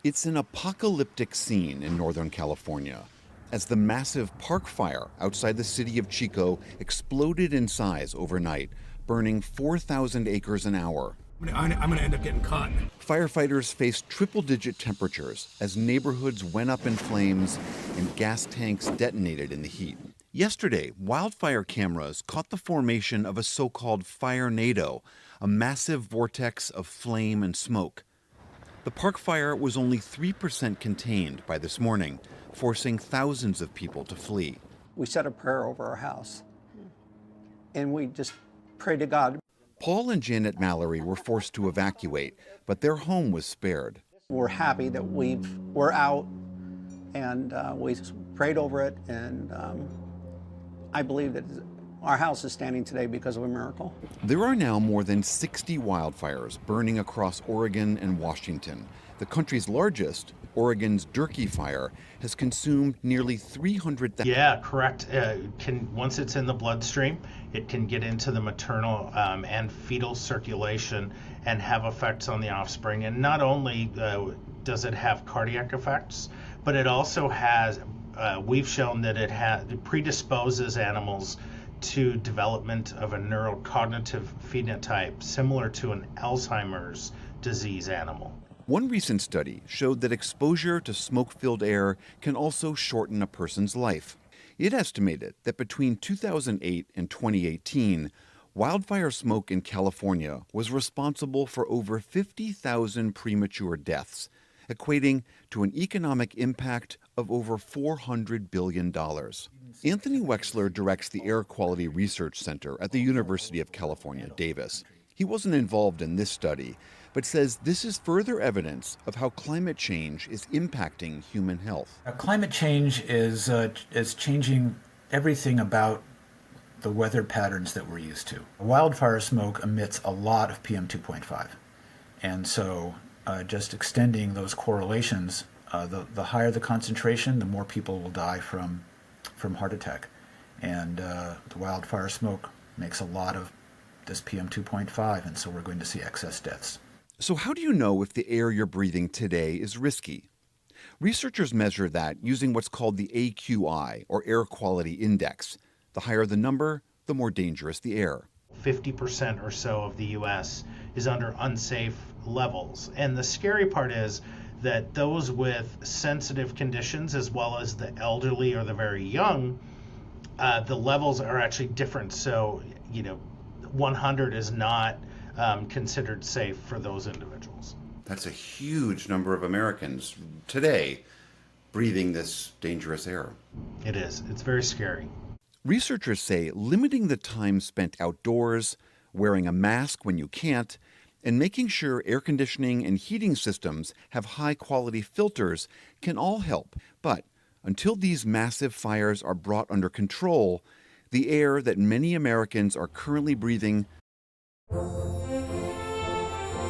It's an apocalyptic scene in Northern California as the massive park fire outside the city of Chico exploded in size overnight, burning 4,000 acres an hour. I'm going to end up getting caught. Firefighters faced triple-digit temperatures as neighborhoods went up in flames and gas tanks detonated in the heat. Yesterday, wildfire cameras caught the formation of a so-called firenado, a massive vortex of flame and smoke. The park fire was only 3% contained by this morning, forcing thousands of people to flee. We said a prayer over our house, and we just prayed to God. Paul and Janet Mallory were forced to evacuate, but their home was spared. We're happy that we're out, and we prayed over it, and I believe that our house is standing today because of a miracle. There are now more than 60 wildfires burning across Oregon and Washington. The country's largest, Oregon's Durkee Fire, has consumed nearly 300,000. Yeah, correct. Once it's in the bloodstream, it can get into the maternal and fetal circulation and have effects on the offspring. And not only does it have cardiac effects, but it also has, we've shown that it predisposes animals to development of a neurocognitive phenotype similar to an Alzheimer's disease animal. One recent study showed that exposure to smoke-filled air can also shorten a person's life. It estimated that between 2008 and 2018, wildfire smoke in California was responsible for over 50,000 premature deaths, equating to an economic impact of over $400 billion. Anthony Wexler directs the Air Quality Research Center at the University of California, Davis. He wasn't involved in this study, but says this is further evidence of how climate change is impacting human health. Climate change is changing everything about the weather patterns that we're used to. Wildfire smoke emits a lot of PM 2.5, and so just extending those correlations, the higher the concentration, the more people will die from heart attack. And the wildfire smoke makes a lot of this PM 2.5, and so we're going to see excess deaths. So how do you know if the air you're breathing today is risky? Researchers measure that using what's called the AQI, or Air Quality Index. The higher the number, the more dangerous the air. 50% or so of the U.S. is under unsafe levels. And the scary part is that those with sensitive conditions, as well as the elderly or the very young, the levels are actually different. So, 100 is not considered safe for those individuals. That's a huge number of Americans today breathing this dangerous air. It is. It's very scary. Researchers say limiting the time spent outdoors, wearing a mask when you can't, and making sure air conditioning and heating systems have high-quality filters can all help. But until these massive fires are brought under control, the air that many Americans are currently breathing